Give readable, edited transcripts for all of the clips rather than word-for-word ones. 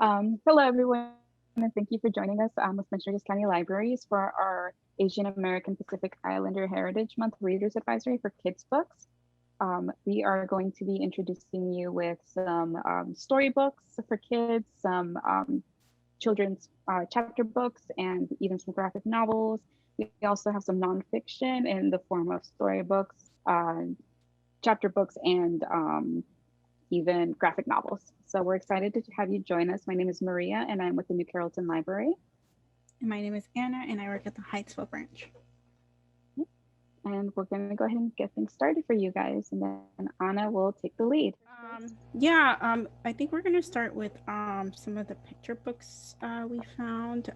Hello, everyone, and thank you for joining us with County Libraries for our Asian American Pacific Islander Heritage Month Readers Advisory for Kids Books. We are going to be introducing you with some storybooks for kids, some children's chapter books, and even some graphic novels. We also have some nonfiction in the form of storybooks, chapter books, and even graphic novels. So we're excited to have you join us. My name is Maria, and I'm with the New Carrollton Library. And my name is Anna, and I work at the Hydesville branch. And we're going to go ahead and get things started for you guys, and then Anna will take the lead. I think we're going to start with some of the picture books we found.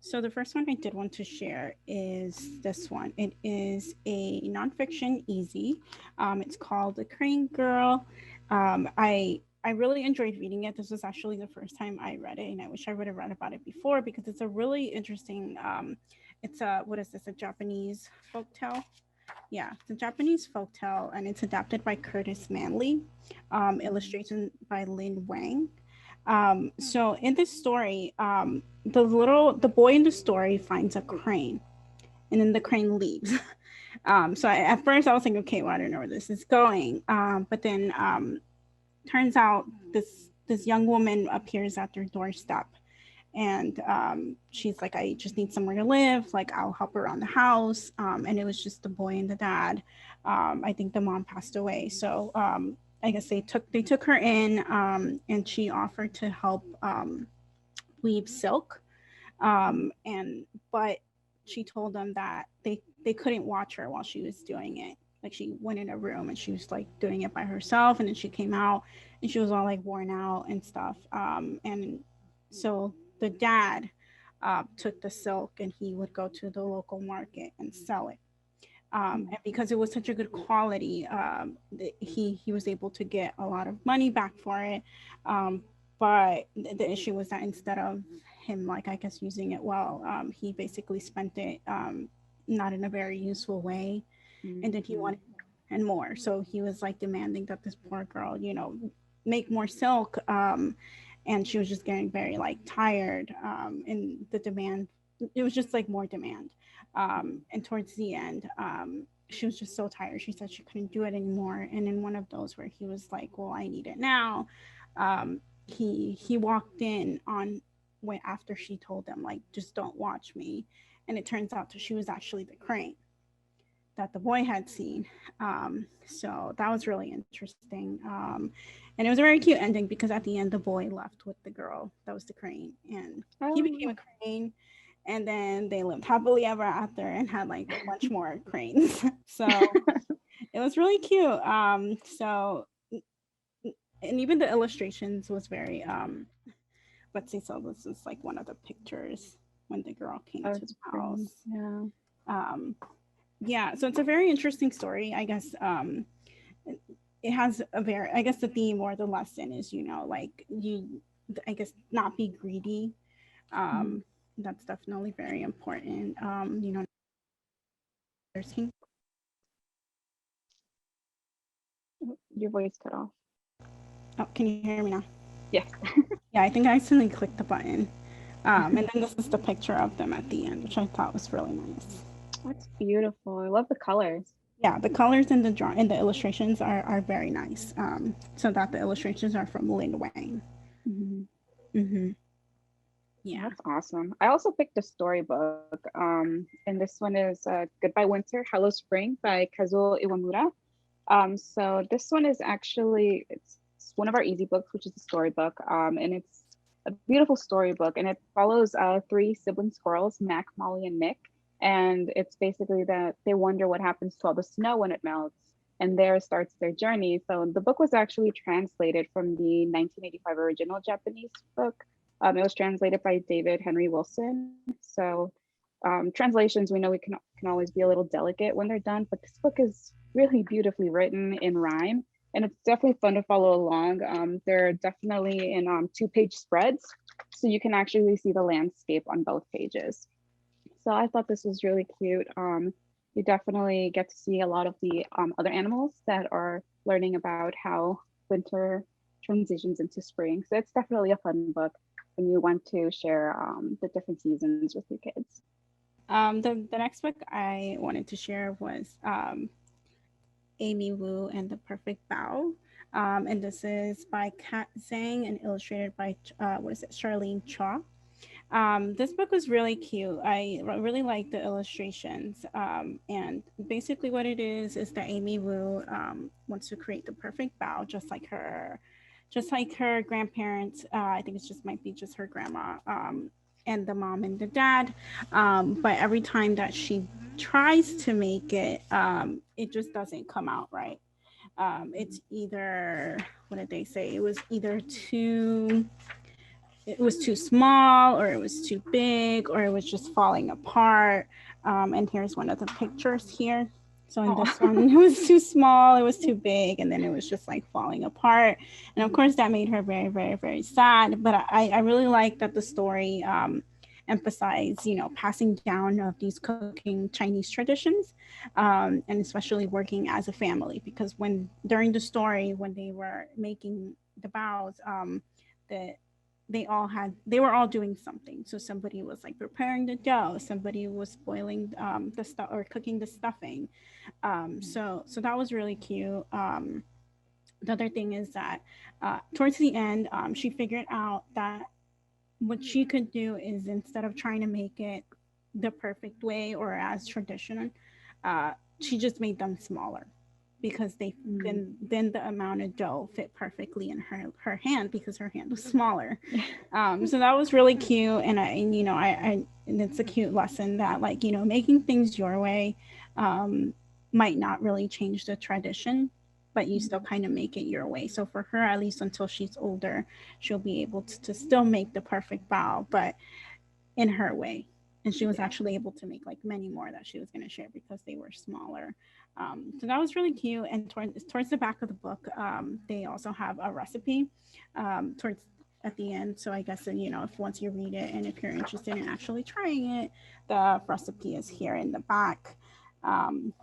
So the first one I did want to share is this one. It is a nonfiction easy. It's called The Crane Girl. I really enjoyed reading it. This was actually the first time I read it, and I wish I would have read about it before because it's a really interesting, it's a, what is this, a Japanese folktale? Yeah, it's a Japanese folktale, and it's adapted by Curtis Manley, illustration by Lin Wang. So in this story, the boy in the story finds a crane, and then the crane leaves. At first I was like, okay, well, I don't know where this is going. But then turns out this young woman appears at their doorstep, and she's like, I just need somewhere to live, like I'll help her around the house. And it was just the boy and the dad. I think the mom passed away, so I guess they took her in, and she offered to help weave silk, but she told them that they couldn't watch her while she was doing it. Like, she went in a room and she was like doing it by herself, and then she came out and she was all like worn out and stuff. And so the dad took the silk, and he would go to the local market and sell it. And because it was such a good quality, he was able to get a lot of money back for it. But the issue was that instead of him, like, I guess, using it well, he basically spent it not in a very useful way. And then he wanted and more. So he was like demanding that this poor girl, make more silk. And she was just getting very like tired. And the demand, it was just like more demand. And towards the end, she was just so tired. She said she couldn't do it anymore. And in one of those where he was like, well, I need it now. He walked in on when after she told him, like, just don't watch me. And it turns out that she was actually the crane that the boy had seen. So that was really interesting. And it was a very cute ending because at the end, the boy left with the girl that was the crane, and he became a crane. And then they lived happily ever after and had like a bunch more cranes. So it was really cute. And even the illustrations was very, let's see, so this is like one of the pictures when the girl came to the house. So it's a very interesting story, I guess. It has a very, I guess the theme or the lesson is, I guess, not be greedy. That's definitely very important. Your voice cut off. Oh, can you hear me now? Yes. Yeah, I think I accidentally clicked the button. And then this is the picture of them at the end, which I thought was really nice. That's beautiful. I love the colors. Yeah, the colors in the illustrations are very nice. So that the illustrations are from Lin Wang. Yeah, that's awesome. I also picked a storybook, and this one is Goodbye Winter, Hello Spring by Kazuo Iwamura. So this one is actually, it's one of our easy books, which is a storybook, and it's a beautiful storybook, and it follows three sibling squirrels, Mac, Molly, and Nick. And it's basically that they wonder what happens to all the snow when it melts, and there starts their journey. So the book was actually translated from the 1985 original Japanese book. It was translated by David Henry Wilson. So translations, we know we can always be a little delicate when they're done, but this book is really beautifully written in rhyme, and it's definitely fun to follow along. They're definitely in 2-page spreads, so you can actually see the landscape on both pages. So I thought this was really cute. You definitely get to see a lot of the other animals that are learning about how winter transitions into spring. So it's definitely a fun book when you want to share the different seasons with your kids. The next book I wanted to share was Amy Wu and the Perfect Bow. And this is by Kat Zhang and illustrated by Charlene Cha. This book was really cute. I really like the illustrations. And basically, what it is that Amy Wu wants to create the perfect bow, just like her grandparents. I think it's just might be just her grandma. And the mom and the dad. But every time that she tries to make it, it just doesn't come out right. It's either, what did they say? It was too small, or it was too big, or it was just falling apart. And here's one of the pictures here. So in this one, it was too small, it was too big, and then it was just like falling apart. And of course, that made her very, very, very sad. But I really like that the story emphasized, passing down of these cooking Chinese traditions, and especially working as a family. Because during the story, when they were making the bows, that they were all doing something. So somebody was like preparing the dough, somebody was boiling the stuff or cooking the stuffing. So that was really cute. The other thing is that towards the end, she figured out that what she could do is, instead of trying to make it the perfect way or as traditional, she just made them smaller, because then the amount of dough fit perfectly in her hand, because her hand was smaller. So that was really cute. And and it's a cute lesson that, like, making things your way might not really change the tradition, but you still kind of make it your way. So for her, at least until she's older, she'll be able to still make the perfect bow, but in her way. And she was actually able to make like many more that she was going to share because they were smaller. So that was really cute. And towards the back of the book, they also have a recipe towards at the end. So I guess, if once you read it and if you're interested in actually trying it, the recipe is here in the back.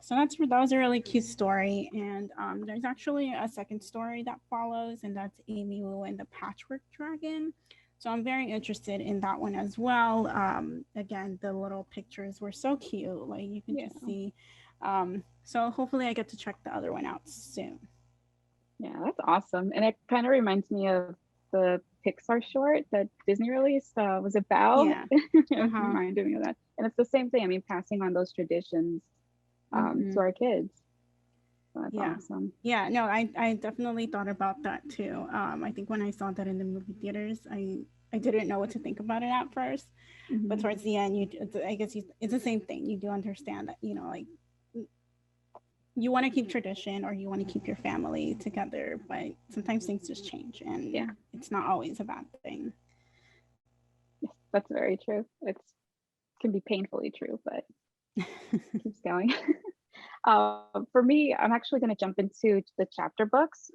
So that was a really cute story. And there's actually a second story that follows, and that's Amy Wu and the Patchwork Dragon. So I'm very interested in that one as well. Again, the little pictures were so cute. Like, you can just see. So hopefully I get to check the other one out soon. Yeah, that's awesome. And it kind of reminds me of the Pixar short that Disney released. Was it Bow? Yeah. It reminded me of that. And it's the same thing. I mean, passing on those traditions to our kids. So that's awesome. Yeah, no, I definitely thought about that too. I think when I saw that in the movie theaters, I didn't know what to think about it at first, but towards the end, it's the same thing. You do understand that, like, you want to keep tradition, or you want to keep your family together, but sometimes things just change, and it's not always a bad thing. Yes, that's very true. It can be painfully true, but keeps going. For me, I'm actually going to jump into the chapter books.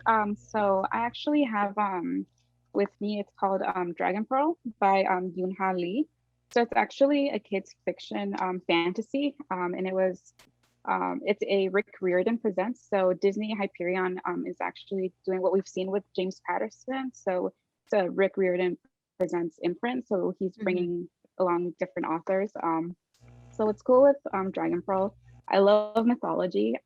So I actually have with me, it's called Dragon Pearl by Yoon Ha Lee. So it's actually a kids fiction fantasy, and it's a Rick Riordan presents. So Disney Hyperion is actually doing what we've seen with James Patterson. So it's a Rick Riordan presents imprint. So he's bringing along different authors. So it's cool with Dragon Pearl. I love mythology.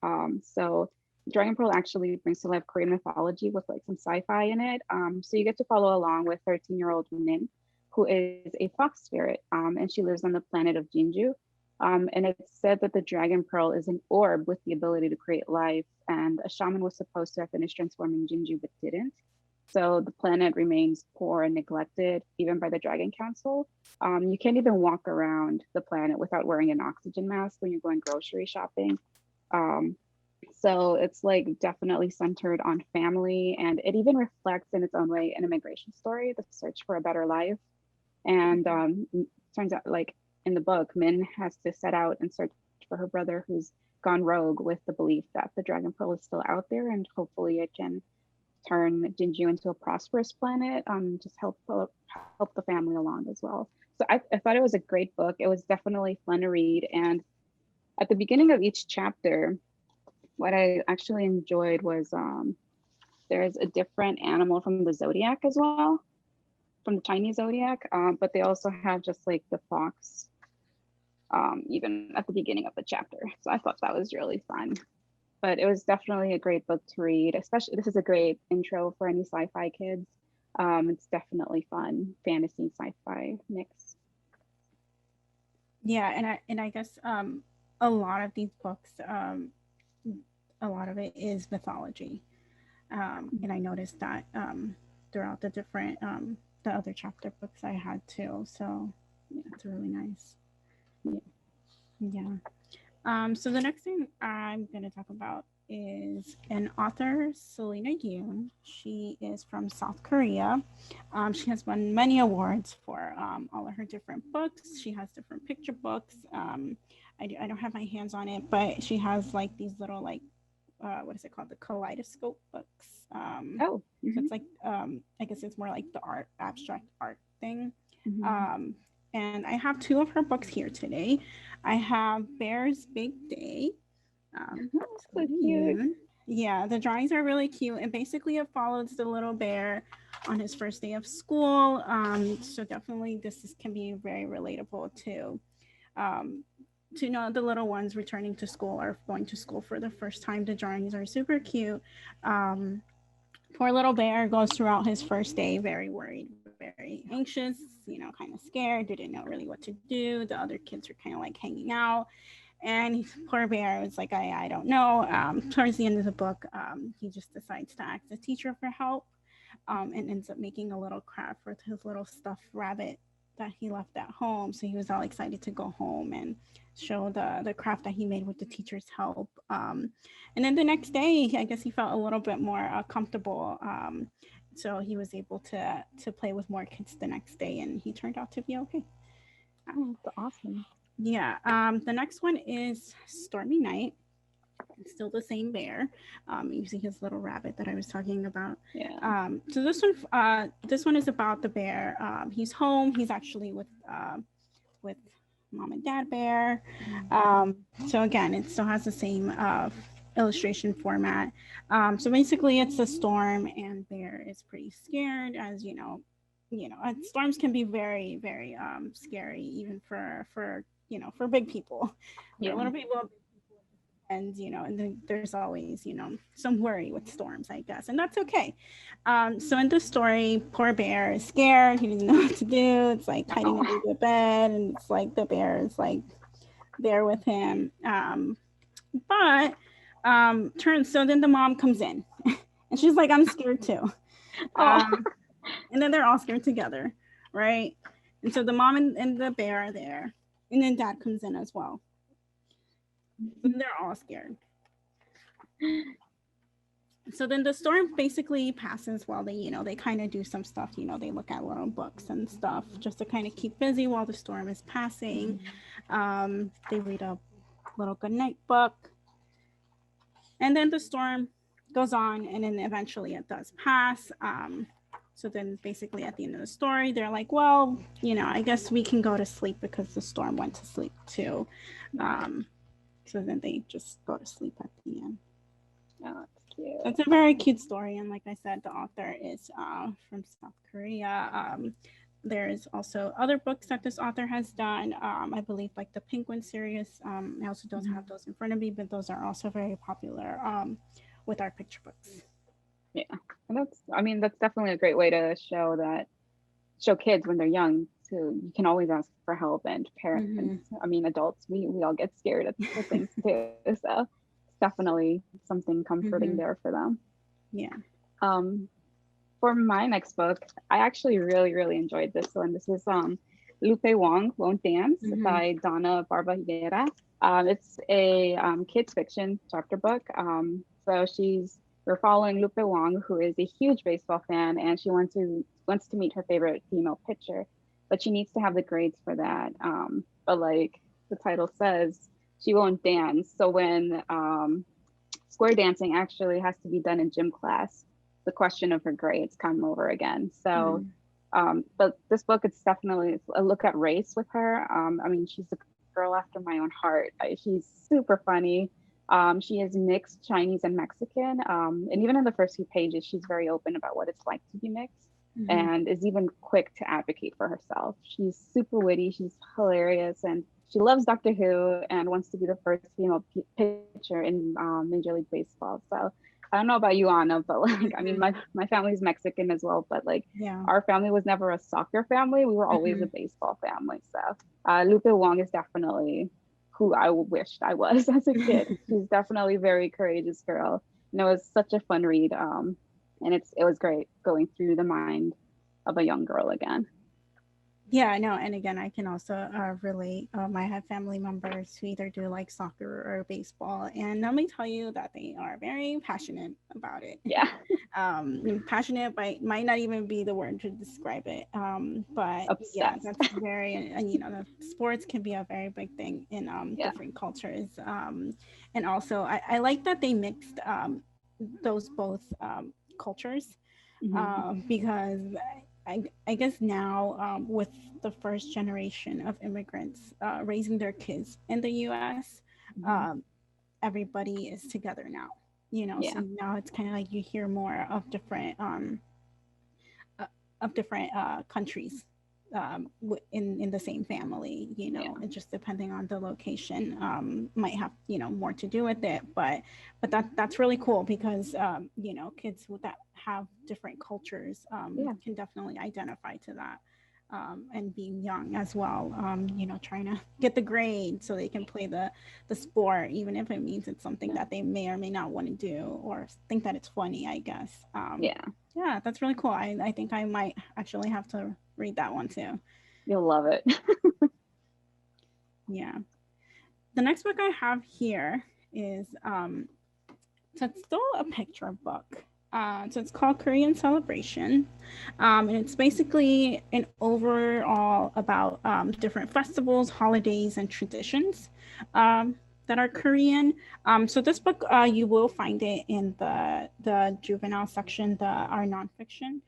So Dragon Pearl actually brings to life Korean mythology with like some sci-fi in it. So you get to follow along with 13-year-old Min, who is a fox spirit, and she lives on the planet of Jinju. And it's said that the Dragon Pearl is an orb with the ability to create life, and a shaman was supposed to have finished transforming Jinju but didn't. So the planet remains poor and neglected, even by the Dragon Council. You can't even walk around the planet without wearing an oxygen mask when you're going grocery shopping. So it's like definitely centered on family, and it even reflects in its own way an immigration story, the search for a better life. And turns out, like in the book, Min has to set out and search for her brother who's gone rogue, with the belief that the Dragon Pearl is still out there, and hopefully it can turn Jinju into a prosperous planet, just help the family along as well. So I thought it was a great book. It was definitely fun to read. And at the beginning of each chapter, what I actually enjoyed was there's a different animal from the zodiac as well, from the Chinese zodiac, but they also have just like the fox, even at the beginning of the chapter. So I thought that was really fun. But it was definitely a great book to read, especially this is a great intro for any sci-fi kids. It's definitely fun, fantasy sci-fi mix. Yeah, and I guess a lot of these books, a lot of it is mythology, and I noticed that throughout the different the other chapter books I had too. So yeah, it's really nice. Yeah. So the next thing I'm going to talk about is an author, Selena Yoon. She is from South Korea. She has won many awards for all of her different books. She has different picture books. I don't have my hands on it, but she has like these little like, what is it called? The Kaleidoscope Books. So it's like, I guess it's more like the art, abstract art thing. And I have two of her books here today. I have Bear's Big Day. So cute. Yeah, the drawings are really cute. And basically it follows the little bear on his first day of school. So definitely can be very relatable to know the little ones returning to school or going to school for the first time. The drawings are super cute. Poor little bear goes throughout his first day very worried, very anxious, kind of scared, didn't know really what to do. The other kids are kind of like hanging out. And poor bear was like, I don't know. Towards the end of the book, he just decides to ask the teacher for help, and ends up making a little craft for his little stuffed rabbit that he left at home. So he was all excited to go home and show the craft that he made with the teacher's help. And then the next day, I guess he felt a little bit more comfortable. So he was able to play with more kids the next day, and he turned out to be okay. Oh, that's awesome. Yeah. The next one is Stormy Night. It's still the same bear. You see his little rabbit that I was talking about. Yeah. So this one is about the bear. He's home. He's actually with mom and dad bear. So again, it still has the same illustration format. So basically, it's a storm, and bear is pretty scared, as you know. Storms can be very, very scary, even for big people. For little people, and and then there's always some worry with storms, I guess, and that's okay. So in this story, poor bear is scared. He doesn't know what to do. It's like hiding under the bed, and it's like the bear is like there with him. But so then the mom comes in, and she's like, I'm scared too. And then they're all scared together, right? And so the mom and the bear are there, and then dad comes in as well. And they're all scared. So then the storm basically passes while they kind of do some stuff. They look at little books and stuff just to kind of keep busy while the storm is passing. They read a little goodnight book. And then the storm goes on, and then eventually it does pass. So then basically at the end of the story, they're like, well, I guess we can go to sleep because the storm went to sleep too. So then they just go to sleep at the end. Oh, that's cute. It's a very cute story. And like I said, the author is from South Korea. There's also other books that this author has done. I believe like the Penguin series. I also don't have those in front of me, but those are also very popular with our picture books. Yeah, and that's definitely a great way to show kids when they're young you can always ask for help, and parents, adults, we all get scared at things too. So it's definitely something comforting there for them. Yeah. For my next book, I actually really, really enjoyed this one. This is Lupe Wong, Won't Dance by Donna Barba Higuera. It's a kids fiction chapter book. So we're following Lupe Wong, who is a huge baseball fan, and she wants to meet her favorite female pitcher, but she needs to have the grades for that. But like the title says, she won't dance. So when square dancing actually has to be done in gym class, the question of her grades come over again. So, but this book, it's definitely a look at race with her. She's a girl after my own heart. She's super funny. She is mixed Chinese and Mexican. And even in the first few pages, she's very open about what it's like to be mixed Mhm. and is even quick to advocate for herself. She's super witty, she's hilarious, and she loves Doctor Who and wants to be the first female pitcher in Major League Baseball. So I don't know about you, Anna, but like, I mean, Mhm. my family's Mexican as well, but like, Yeah. our family was never a soccer family. We were always a Mhm. baseball family. So Lupe Wong is definitely who I wished I was as a kid. She's definitely a very courageous girl, and it was such a fun read. And it was great going through the mind of a young girl again. Yeah, no, and again, I can also relate. I have family members who either do like soccer or baseball, and let me tell you that they are very passionate about it. Yeah, Passionate might not even be the word to describe it. But yeah, obsessed. that's very, and you know, the sports can be a very big thing in Yeah. different cultures. And also, I like that they mixed those both cultures Hmm. because I guess now with the first generation of immigrants raising their kids in the U.S., Hmm. um, everybody is together now. You know, Yeah. so now it's kind of like you hear more uh, of different countries in the same family. You know, Yeah. and just depending on the location, might have more to do with it. But that's really cool because kids that have different cultures Yeah. can definitely identify to that. And being young as well, trying to get the grade so they can play the sport, even if it means it's something Yeah. that they may or may not want to do or think that it's funny, I guess. Yeah. Yeah, that's really cool. I think I might actually have to read that one too. You'll love it. Yeah. The next book I have here is so it's still a picture book. So it's called Korean Celebration. And it's basically an overall about different festivals, holidays, and traditions that are Korean. So this book, you will find it in the juvenile section, our nonfiction.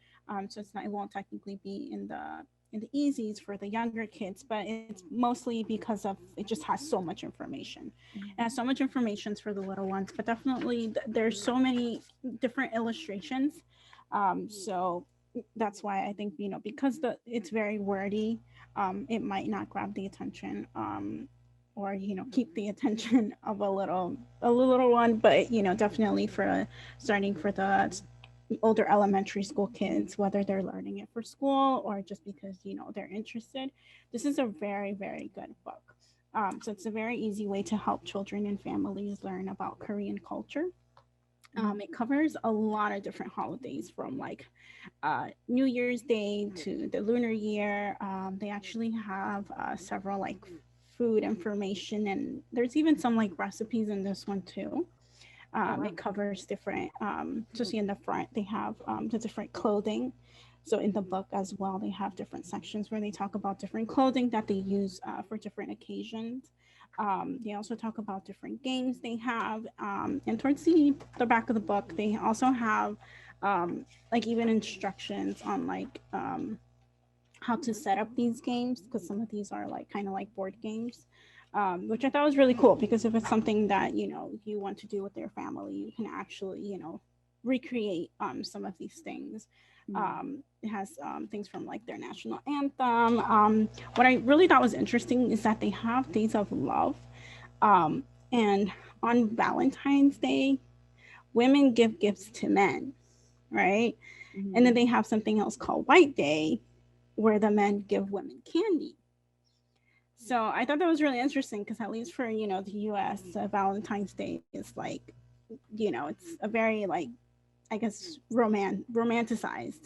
So it won't technically be in the easies for the younger kids, but it's mostly because of it just has so much information. It has so much information for the little ones, but definitely there's so many different illustrations. So that's why I think because it's very wordy, it might not grab the attention. Or keep the attention of a little one, but definitely starting for the older elementary school kids, whether they're learning it for school or just because they're interested, this is a very, very good book. So it's a very easy way to help children and families learn about Korean culture. It covers a lot of different holidays from like New Year's Day to the Lunar Year. They actually have several like food information, and there's even some like recipes in this one too. Oh It wow. covers different, so see in the front, they have the different clothing. So in the book as well, they have different sections where they talk about different clothing that they use for different occasions. They also talk about different games they have. And towards the back of the book, they also have like even instructions on like how to set up these games because some of these are like kind of like board games, which I thought was really cool because if it's something that you want to do with your family, you can actually recreate some of these things. Mm. It has things from like their national anthem. What I really thought was interesting is that they have days of love, and on Valentine's Day, women give gifts to men, right? And then Mhm. they have something else called White Day, where the men give women candy. So I thought that was really interesting because at least for the U.S., Valentine's Day is like it's a very like I guess romanticized,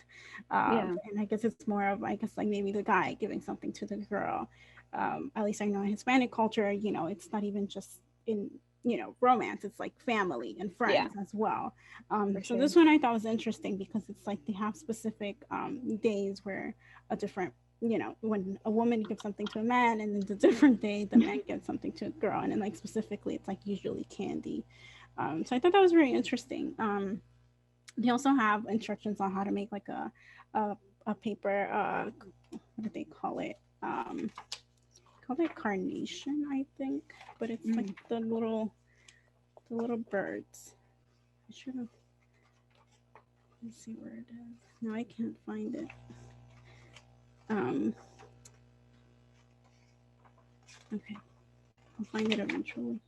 Yeah. and I guess it's more of I guess like maybe the guy giving something to the girl. At least I know in Hispanic culture, it's not even just in romance; it's like family and Yeah. friends as well. For So sure. this one I thought was interesting because it's like they have specific days where a different when a woman gives something to a man and then the different day the man gives something to a girl and then like specifically it's like usually candy. So I thought that was very interesting. They also have instructions on how to make like a, a paper what do they call it, call it carnation I think, but it's like Mm. the little the little birds. I should have. Let's see where it is. No, I can't find it. Okay, I'll find it eventually.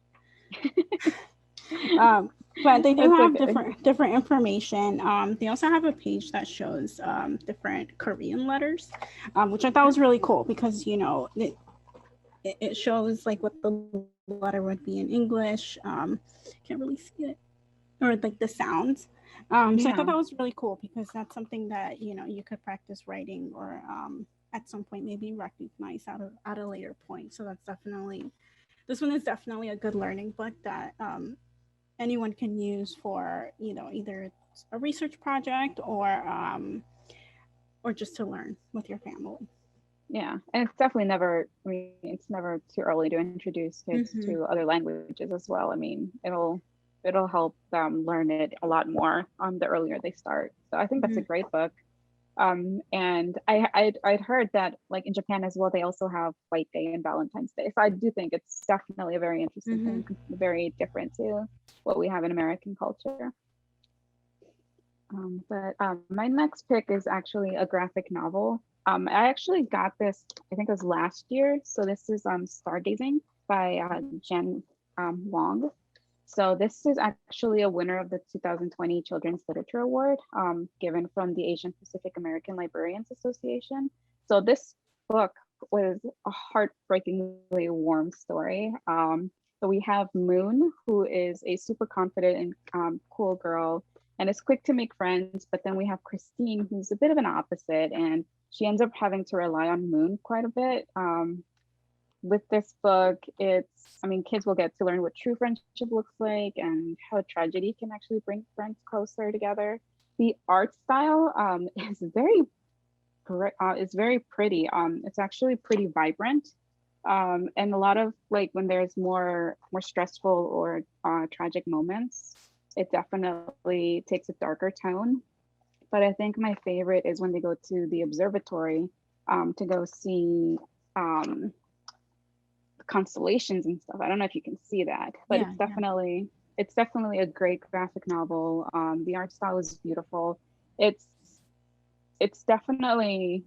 But they do have different information. They also have a page that shows different Korean letters, which I thought was really cool because, you know, it shows like what the letter would be in English. Can't really see it, or like the sounds. So I thought that was really cool because that's something that, you know, you could practice writing or at some point maybe recognize at a later point. So that's definitely, this one is definitely a good learning book that anyone can use for, you know, either a research project or just to learn with your family. Yeah, and it's definitely never, I mean, it's never too early to introduce kids to other languages as well. I mean, it'll help them learn it a lot more the earlier they start. So I think that's a great book. And I'd heard that like in Japan as well, they also have White Day and Valentine's Day. So I do think it's definitely a very interesting thing, very different to what we have in American culture. But my next pick is actually a graphic novel. I actually got this, I think it was last year. So this is Stargazing by Jen Wong. So this is actually a winner of the 2020 Children's Literature Award, given from the Asian Pacific American Librarians Association. So this book was a heartbreakingly warm story. So we have Moon, who is a super confident and cool girl and is quick to make friends. But then we have Christine, who's a bit of an opposite, and she ends up having to rely on Moon quite a bit. With this book, I mean, kids will get to learn what true friendship looks like and how tragedy can actually bring friends closer together. The art style is very pretty. It's actually pretty vibrant. And a lot of like when there's more stressful or tragic moments, it definitely takes a darker tone. But I think my favorite is when they go to the observatory to go see constellations and stuff. I don't know if you can see that, but it's definitely a great graphic novel. The art style is beautiful. It's definitely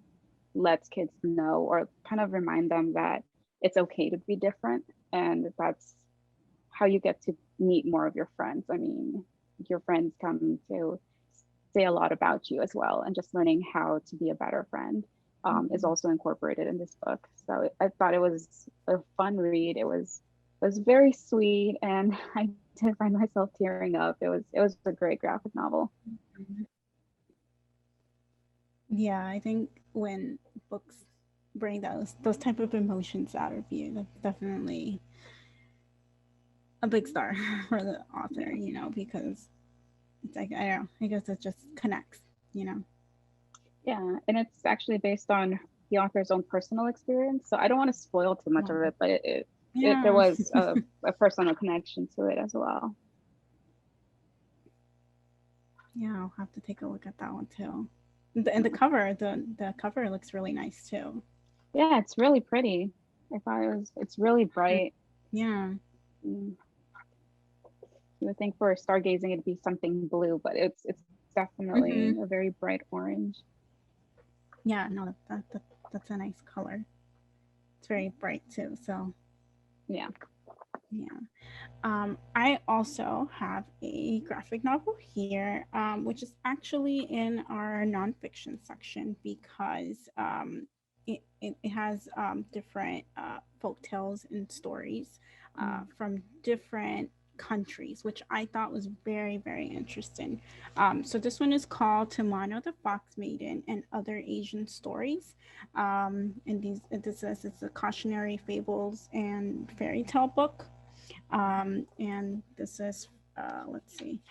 lets kids know or kind of remind them that it's okay to be different, and that's how you get to meet more of your friends. I mean, your friends come to say a lot about you as well, and just learning how to be a better friend is also incorporated in this book. So I thought it was a fun read. It was very sweet, and I did find myself tearing up. It was a great graphic novel. Yeah, I think when books bring those type of emotions out of you, that's definitely a big star for the author, you know, because it's like, I don't know, I guess it just connects, you know. Yeah, and it's actually based on the author's own personal experience. So I don't want to spoil too much of it, but there was a personal connection to it as well. Yeah, I'll have to take a look at that one too. And the cover, the cover looks really nice too. Yeah, it's really pretty. It's really bright. Yeah. You would think for Stargazing it'd be something blue, but it's definitely a very bright orange. Yeah, no, that's a nice color. It's very bright too. So yeah. I also have a graphic novel here, which is actually in our nonfiction section because it has different folk tales and stories from different countries, which I thought was very, very interesting. So this one is called Tamano the Fox Maiden and Other Asian Stories. And this says it's a cautionary fables and fairy tale book. And this is, let's see.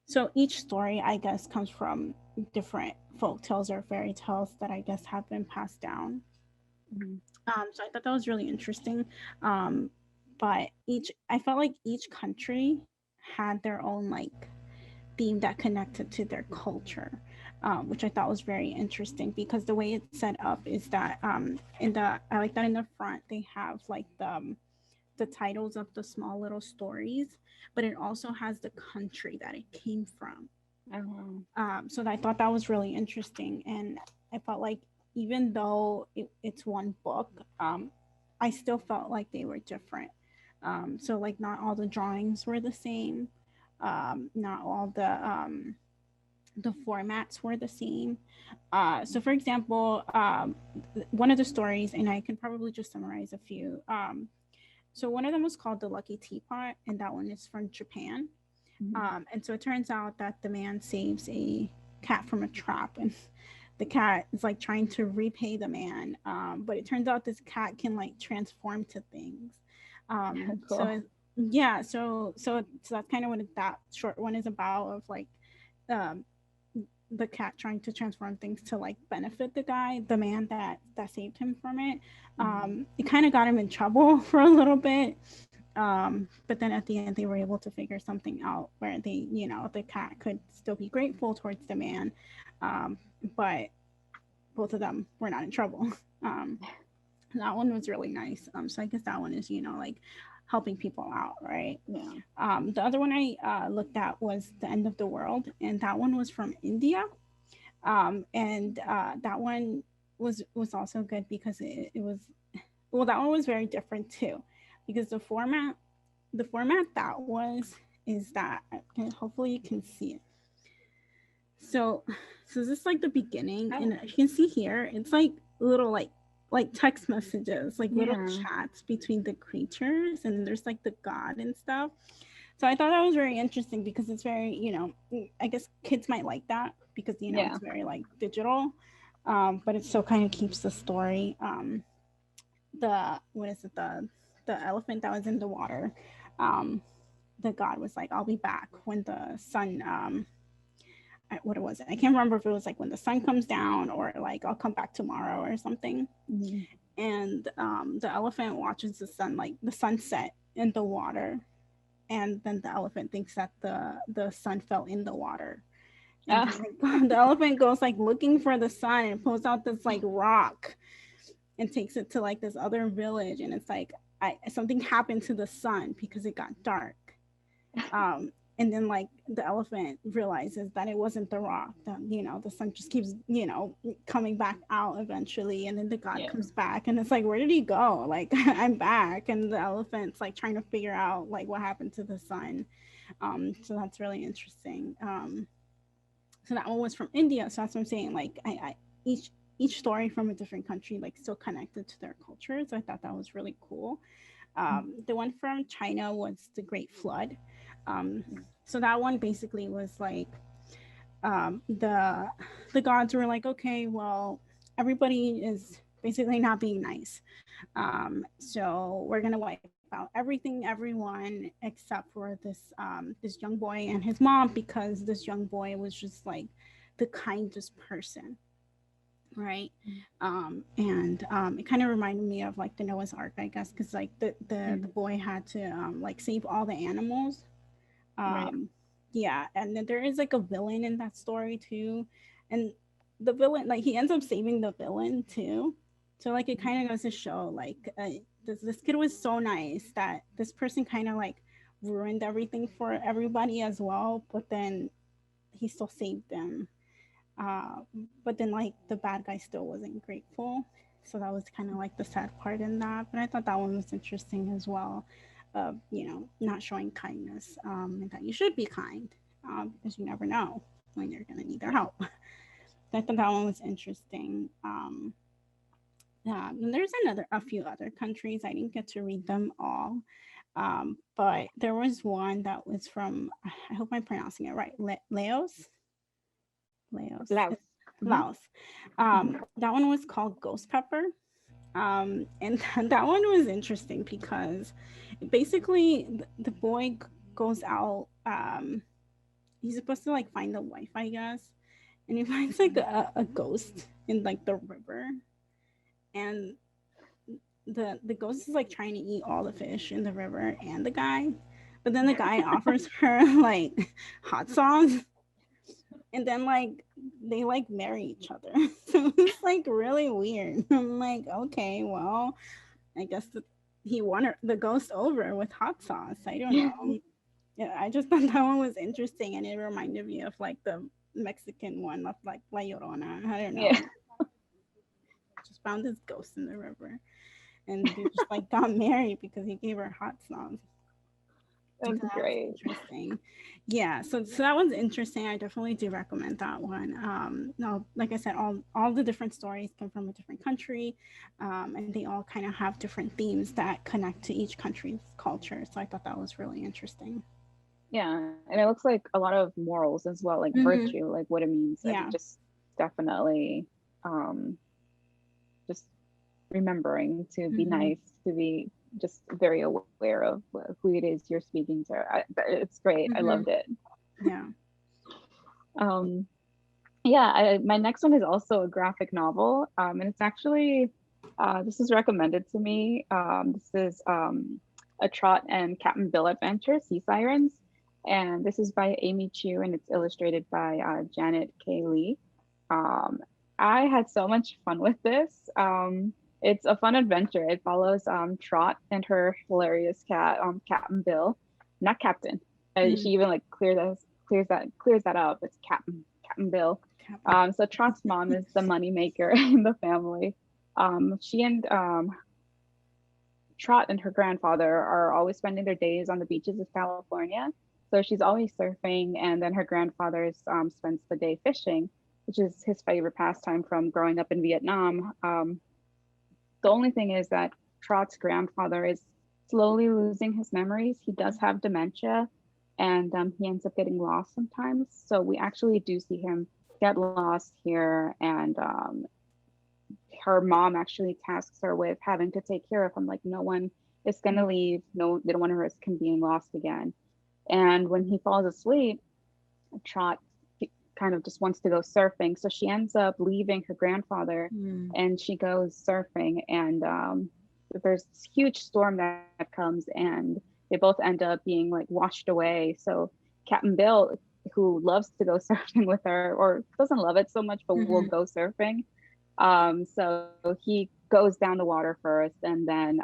So each story, I guess, comes from different folk tales or fairy tales that I guess have been passed down. So I thought that was really interesting. But I felt like each country had their own like theme that connected to their culture, which I thought was very interesting because the way it's set up is that I like that in the front they have like the titles of the small little stories, but it also has the country that it came from. So I thought that was really interesting, and I felt like even though it's one book, I still felt like they were different. So like not all the drawings were the same, not all the formats were the same. So for example, one of the stories, and I can probably just summarize a few. So one of them was called The Lucky Teapot, and that one is from Japan. And so it turns out that the man saves a cat from a trap, and the cat is like trying to repay the man. But it turns out this cat can like transform to things. Cool. So yeah, so that's kind of what that short one is about, of like the cat trying to transform things to like benefit the man that saved him from it. It kind of got him in trouble for a little bit. But then at the end they were able to figure something out where they, the cat could still be grateful towards the man, but both of them were not in trouble. That one was really nice. So I guess that one is, like helping people out, right? Yeah. The other one I looked at was The End of the World, and that one was from India. And that one was also good because it was, well, that one was very different too, because the format that was is that, and hopefully you can see it. So this is like the beginning, and as you can see here, it's like little like text messages, like little chats between the creatures, and there's like the god and stuff. So I thought that was very interesting because it's very, I guess kids might like that because it's very like digital, but it still kind of keeps the story. The elephant that was in the water, the god was like, I'll be back when the sun what was it? I can't remember if it was like when the sun comes down or like I'll come back tomorrow or something. And the elephant watches the sunset in the water, and then the elephant thinks that the sun fell in the water. And the elephant goes like looking for the sun and pulls out this like rock and takes it to like this other village, and it's like something happened to the sun because it got dark. And then like the elephant realizes that it wasn't the rock, that the sun just keeps coming back out eventually, and then the god comes back, and it's like, where did he go? Like I'm back. And the elephant's like trying to figure out like what happened to the sun. So that's really interesting. So that one was from India, so that's what I'm saying, like I each story from a different country like still connected to their culture, so I thought that was really cool. The one from China was The Great Flood. So that one basically was like the gods were like, okay, well, everybody is basically not being nice, so we're gonna wipe out everyone except for this young boy and his mom, because this young boy was just like the kindest person, right? And it kind of reminded me of like the Noah's Ark, I guess, because like the boy had to like save all the animals. Right. Yeah, and then there is like a villain in that story too, and the villain, like he ends up saving the villain too, so like it kind of goes to show like this kid was so nice that this person kind of like ruined everything for everybody as well, but then he still saved them. But then like the bad guy still wasn't grateful, so that was kind of like the sad part in that. But I thought that one was interesting as well, not showing kindness, and that you should be kind, because you never know when you're gonna need their help. So I thought that one was interesting. And there's a few other countries. I didn't get to read them all, but there was one that was from, I hope I'm pronouncing it right, Laos. Laos. That one was called Ghost Pepper. And that one was interesting because basically the boy goes out, he's supposed to like find the wife, I guess, and he finds like a ghost in like the river, and the ghost is like trying to eat all the fish in the river and the guy, but then the guy offers her like hot sauce, and then like they like marry each other. So it's like really weird. I'm like, okay, well, I guess he won the ghost over with hot sauce. I don't know. Yeah, I just thought that one was interesting, and it reminded me of like the Mexican one of like La Llorona. I don't know. Yeah, Just found this ghost in the river, and they just like got married because he gave her hot sauce. So that's that was great. interesting. Yeah, so that one's interesting. I definitely do recommend that one. No, like I said, all the different stories come from a different country, and they all kind of have different themes that connect to each country's culture. So I thought that was really interesting. Yeah, and it looks like a lot of morals as well, like Hmm. virtue, like what it means, and Yeah. just definitely um just remembering to be Hmm. nice, to be just very aware of who it is you're speaking to. It's great. I Hmm. loved it. Yeah. Um, yeah, my next one is also a graphic novel, and it's actually this is recommended to me. This is a Trot and Captain Bill adventure, Sea Sirens, and this is by Amy Chu, and it's illustrated by Janet K. Lee. Um, I had so much fun with this. It's a fun adventure. It follows Trot and her hilarious cat, Captain Bill, not Captain. She Mm. even like clears that up. It's Captain Bill. Captain. So Trot's mom is the money maker in the family. She and Trot and her grandfather are always spending their days on the beaches of California. So she's always surfing, and then her grandfather spends the day fishing, which is his favorite pastime from growing up in Vietnam. The only thing is that Trot's grandfather is slowly losing his memories. He does have dementia, and he ends up getting lost sometimes. So we actually do see him get lost here, and her mom actually tasks her with having to take care of him. Like no one is gonna leave. No, they don't want to risk him being lost again. And when he falls asleep, Trot kind of just wants to go surfing. So she ends up leaving her grandfather Mm. and she goes surfing. And there's this huge storm that comes and they both end up being like washed away. So Captain Bill, who loves to go surfing with her or doesn't love it so much, but will Hmm. go surfing. So he goes down the water first, and then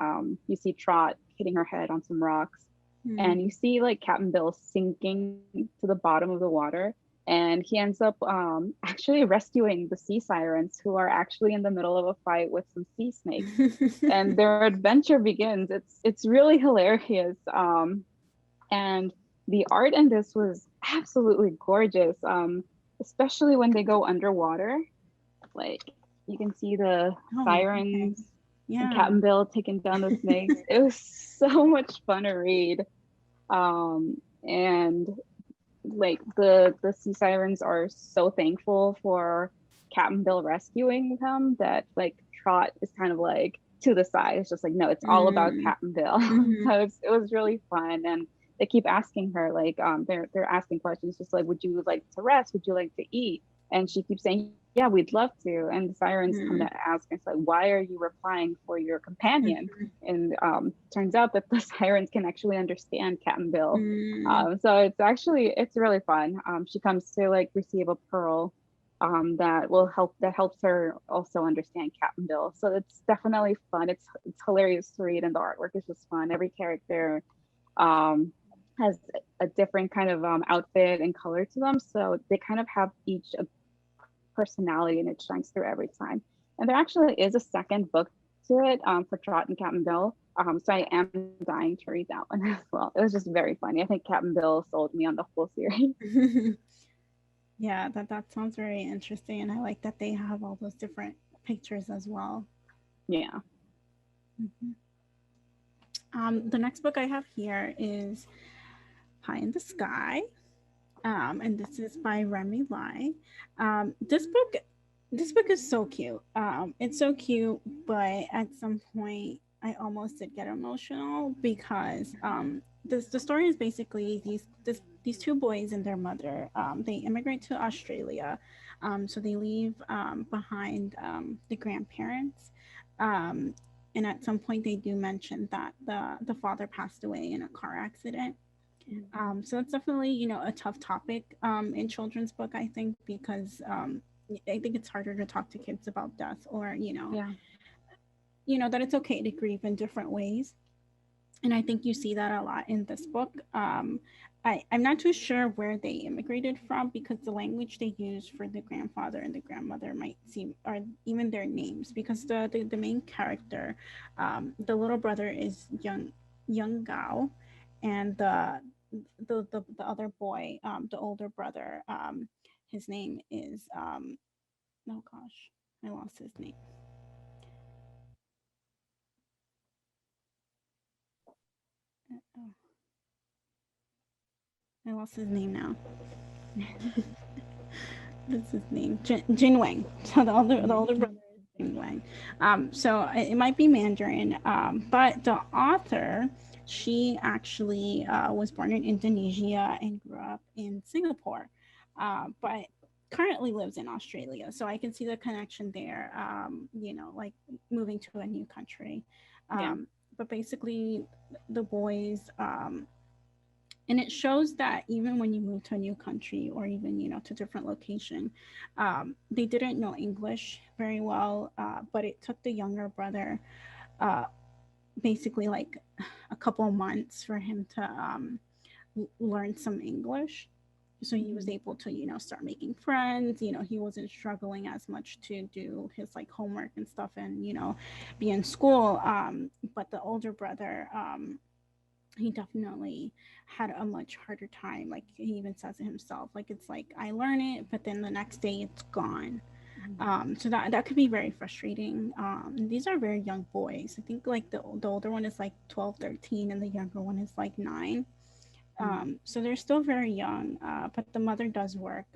you see Trot hitting her head on some rocks, Mm. and you see like Captain Bill sinking to the bottom of the water, and he ends up actually rescuing the sea sirens who are actually in the middle of a fight with some sea snakes, and their adventure begins. It's really hilarious, and the art in this was absolutely gorgeous, especially when they go underwater. Like you can see the Oh, okay. sirens and Yeah. Captain Bill taking down the snakes. It was so much fun to read. And like the sea sirens are so thankful for Captain Bill rescuing them that like Trot is kind of like to the side. It's just like no, it's all about Mm. Captain Bill. Hmm. So it was really fun, and they keep asking her like they're asking questions just like would you like to rest? Would you like to eat? And she keeps saying yeah, we'd love to. And the sirens come to Mm. ask, and it's like why are you replying for your companion? Hmm. And turns out that the sirens can actually understand Captain Bill, Mm. so it's really fun. She comes to like receive a pearl that helps her also understand Captain Bill. So it's definitely fun. It's hilarious to read, and the artwork is just fun. Every character um, has a different kind of outfit and color to them, so they kind of have each a personality, and it shines through every time. And there actually is a second book to it for Trot and Captain Bill. So I am dying to read that one as well. It was just very funny. I think Captain Bill sold me on the whole series. Yeah, that sounds very interesting, and I like that they have all those different pictures as well. Yeah. Mhm. The next book I have here is Pie in the Sky, and this is by Remy Lai. This book is so cute. It's so cute, but at some point I almost did get emotional because the story is basically these two boys and their mother. They immigrate to Australia, so they leave behind the grandparents. Um, and at some point, they do mention that the father passed away in a car accident. So it's definitely, a tough topic in children's book, I think, because I think it's harder to talk to kids about death, or Yeah. that it's okay to grieve in different ways. And I think you see that a lot in this book. I'm not too sure where they immigrated from, because the language they use for the grandfather and the grandmother might seem, or even their names, because the main character, the little brother is young Gao, and the other boy, the older brother, his name is oh gosh, I lost his name. Oh, I lost his name now. That's his name, Jin Wang. So the older brother is Jin Wang. So it might be Mandarin, but the author, she actually was born in Indonesia and grew up in Singapore, but currently lives in Australia. So I can see the connection there. Like moving to a new country. Yeah. But basically, the boys. And it shows that even when you move to a new country, or even to different location, they didn't know English very well, but it took the younger brother uh, basically like a couple of months for him to learn some English. So he was Mhm. able to start making friends. He wasn't struggling as much to do his like homework and stuff, and be in school. But the older brother, he definitely had a much harder time. Like he even says it himself, like it's like I learn it, but then the next day it's gone. Mhm. So that could be very frustrating. These are very young boys. I think like the older one is like 12, 13, and the younger one is like 9. Mhm. So they're still very young, but the mother does work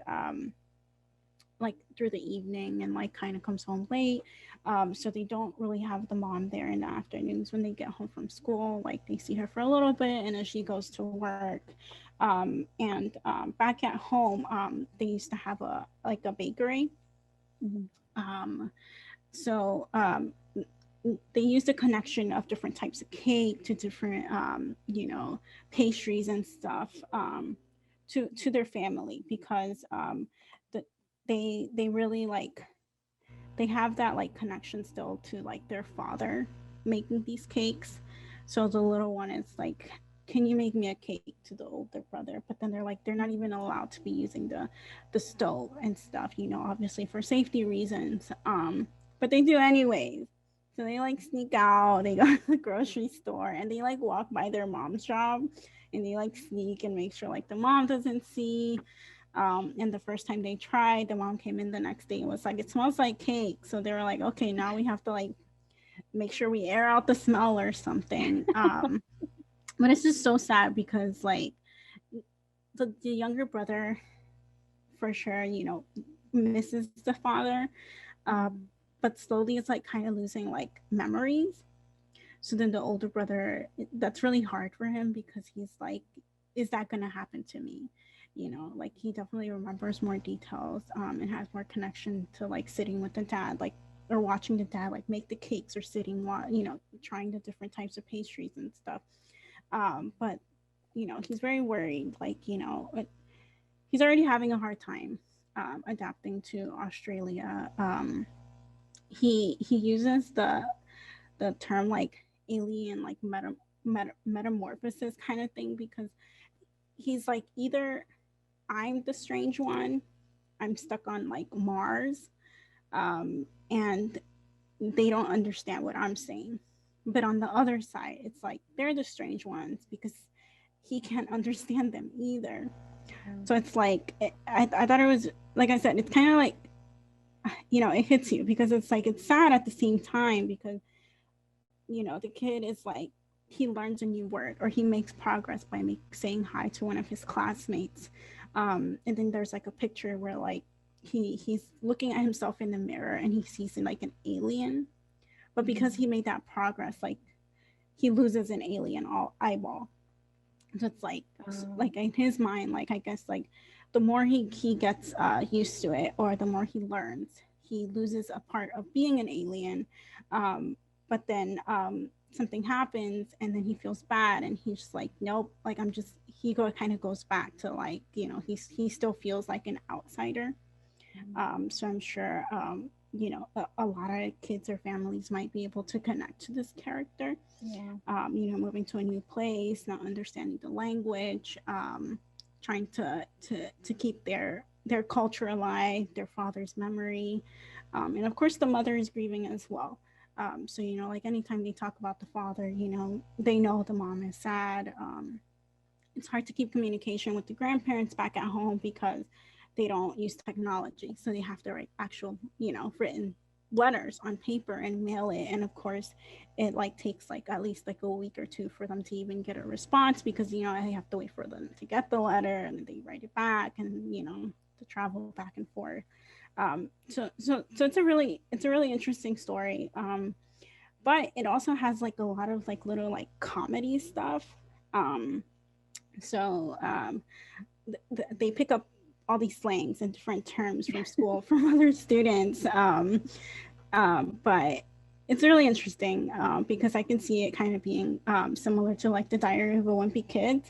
like through the evening, and like kind of comes home late. So they don't really have the mom there in the afternoons when they get home from school. Like they see her for a little bit, and then she goes to work. And back at home, they used to have a like a bakery. Mhm. Um, so they used a connection of different types of cake to different pastries and stuff, to their family, because the, they really like, they have that like connection still to like their father making these cakes. So the little one is like, can you make me a cake, to the older brother? But then they're like, they're not even allowed to be using the stove and stuff, obviously for safety reasons. But they do anyways. So they like sneak out, they go to the grocery store, and they like walk by their mom's job, and they like sneak and make sure like the mom doesn't see. And the first time they tried, the mom came in the next day and was like, it smells like cake. So they were like, okay, now we have to like make sure we air out the smell or something. But it's just so sad, because like the younger brother for sure, misses the father. Uh, Mhm. but slowly it's like kind of losing like memories. So then the older brother, that's really hard for him, because he's like, is that going to happen to me? Like he definitely remembers more details, and has more connection to like sitting with the dad, like, or watching the dad like make the cakes, or sitting while, trying the different types of pastries and stuff. But, he's very worried, like, he's already having a hard time adapting to Australia. He uses the term like alien, like metamorphosis kind of thing, because he's like, either I'm the strange one, I'm stuck on like Mars, and they don't understand what I'm saying. But on the other side, it's like they're the strange ones, because he can't understand them either. Yeah. So it's like, I thought it was, like I said, it's kind of like, it hits you, because it's like, it's sad at the same time, because the kid is like, he learns a new word, or he makes progress by saying hi to one of his classmates. And then there's like a picture where like he's looking at himself in the mirror, and he sees like an alien, but because he Mhm. made that progress, like he loses an alien all eyeball. So it's like in his mind, like I guess like the more he gets used to it, or the more he learns, he loses a part of being an alien. But then something happens, and then he feels bad, and he's just like, nope, like I'm just, kind of goes back to like, he still feels like an outsider. Mhm. So I'm sure you know, a lot of kids or families might be able to connect to this character. Yeah. You know, moving to a new place, not understanding the language, trying to keep their culture alive, their father's memory, and of course the mother is grieving as well. So you know, like anytime they talk about the father, you know, they know the mom is sad. It's hard to keep communication with the grandparents back at home because they don't use technology, so they have to write actual, you know, written letters on paper and mail it. And of course it like takes like at least like a week or two for them to even get a response, because you know they have to wait for them to get the letter and then they write it back, and you know, to travel back and forth. So it's a really interesting story. But it also has like a lot of like little like comedy stuff. um so they pick up all these slangs and different terms from school from other students. But it's really interesting, because I can see it kind of being similar to like the Diary of a Wimpy Kid,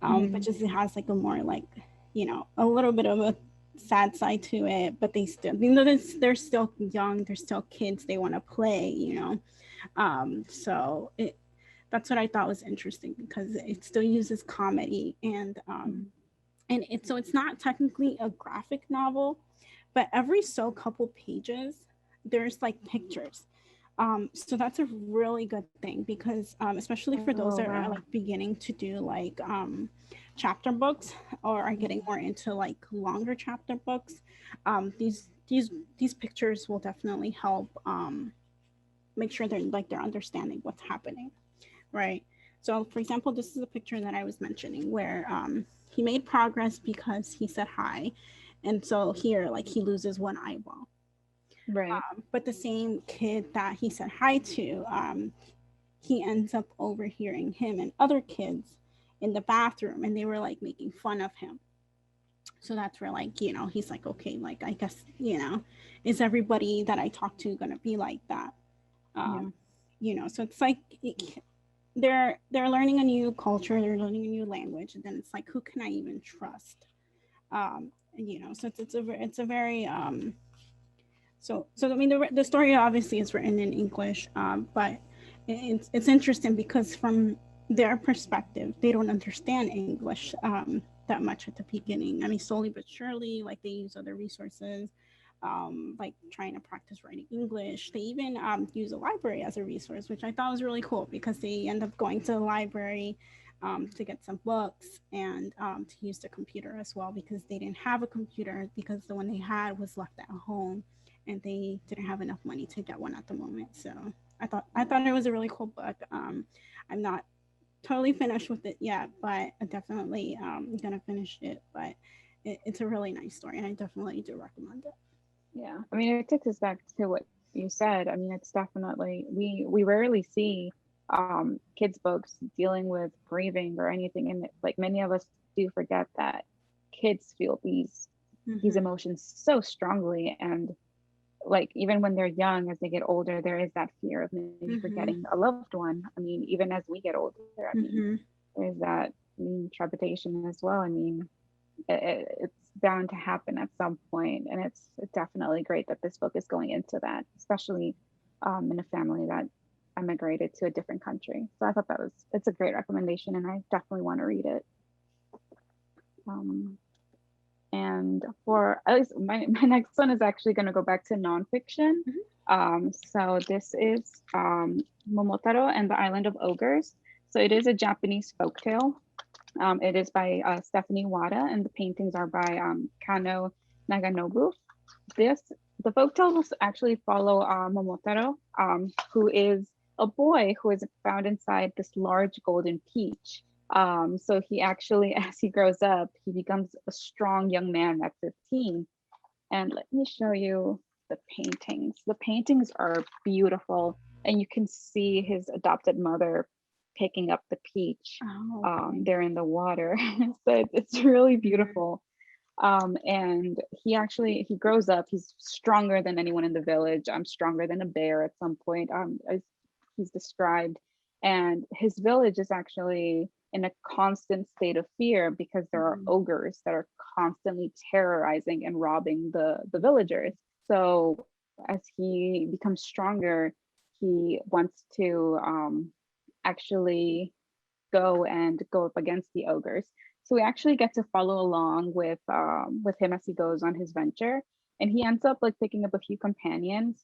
but Mhm. just it has like a more like, you know, a little bit of a sad side to it. But they still, you know, they're still young, they're still kids, they want to play, you know. So it, that's what I thought was interesting, because it still uses comedy, Mhm. and it's, so it's not technically a graphic novel, but every so couple pages there's like pictures. So that's a really good thing, because especially for those that Oh are like wow. beginning to do like chapter books, or are getting more into like longer chapter books, these pictures will definitely help make sure they're understanding what's happening, right? So, for example, this is a picture that I was mentioning where he made progress because he said hi. And so here, like, he loses one eyeball. Right. But the same kid that he said hi to, he ends up overhearing him and other kids in the bathroom, and they were like making fun of him. So that's where, like, you know, he's like, okay, like, I guess, you know, is everybody that I talk to gonna be like that? Um, Yeah. you know, so it's like they're learning a new culture, they're learning a new language, and then it's like, who can I even trust? You know, so it's a very so I mean the story obviously is written in English, but it's interesting because from their perspective, they don't understand English that much at the beginning. I mean, slowly but surely, like they use other resources, like trying to practice writing English. They even use a library as a resource, which I thought was really cool, because they end up going to the library to get some books, and to use the computer as well, because they didn't have a computer, because the one they had was left at home, and they didn't have enough money to get one at the moment. So I thought it was a really cool book. I'm not totally finished with it yet, but I definitely gonna finish it. But it's a really nice story, and I definitely do recommend it. Yeah. I mean, it takes us back to what you said. I mean, it's definitely we rarely see kids books dealing with grieving or anything, and like many of us do forget that kids feel these Mm-hmm. emotions so strongly, and like even when they're young, as they get older, there is that fear of maybe forgetting Mm-hmm. a loved one. I mean, even as we get older, I mean, Mm-hmm. there's that, I mean, trepidation as well. I mean, it's bound to happen at some point, and it's definitely great that this book is going into that, especially in a family that emigrated to a different country. So I thought it's a great recommendation, and I definitely want to read it. Um, and for at least my next one is actually going to go back to nonfiction. So this is Momotaro and the Island of Ogres. So it is a Japanese folktale. It is by Stephanie Wada, and the paintings are by Kano Naganobu. This the folktales actually follow Momotaro, who is a boy who is found inside this large golden peach. So he actually, as he grows up, he becomes a strong young man at 15. And let me show you the paintings. The paintings are beautiful, and you can see his adopted mother picking up the peach Oh, okay. there in the water. So it's really Mm-hmm. beautiful. And he grows up. He's stronger than anyone in the village. I'm stronger than a bear at some point. As he's described, and his village is actually in a constant state of fear because there are Mm-hmm. ogres that are constantly terrorizing and robbing the villagers. So as he becomes stronger, he wants to actually go up against the ogres. So we actually get to follow along with him as he goes on his venture, and he ends up like picking up a few companions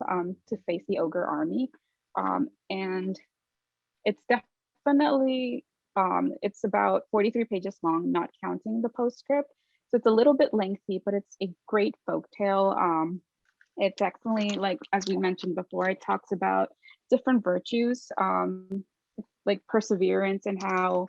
to face the ogre army, and it's definitely it's about 43 pages long, not counting the postscript. So it's a little bit lengthy, but it's a great folktale. It definitely, like as we mentioned before, it talks about different virtues, like perseverance and how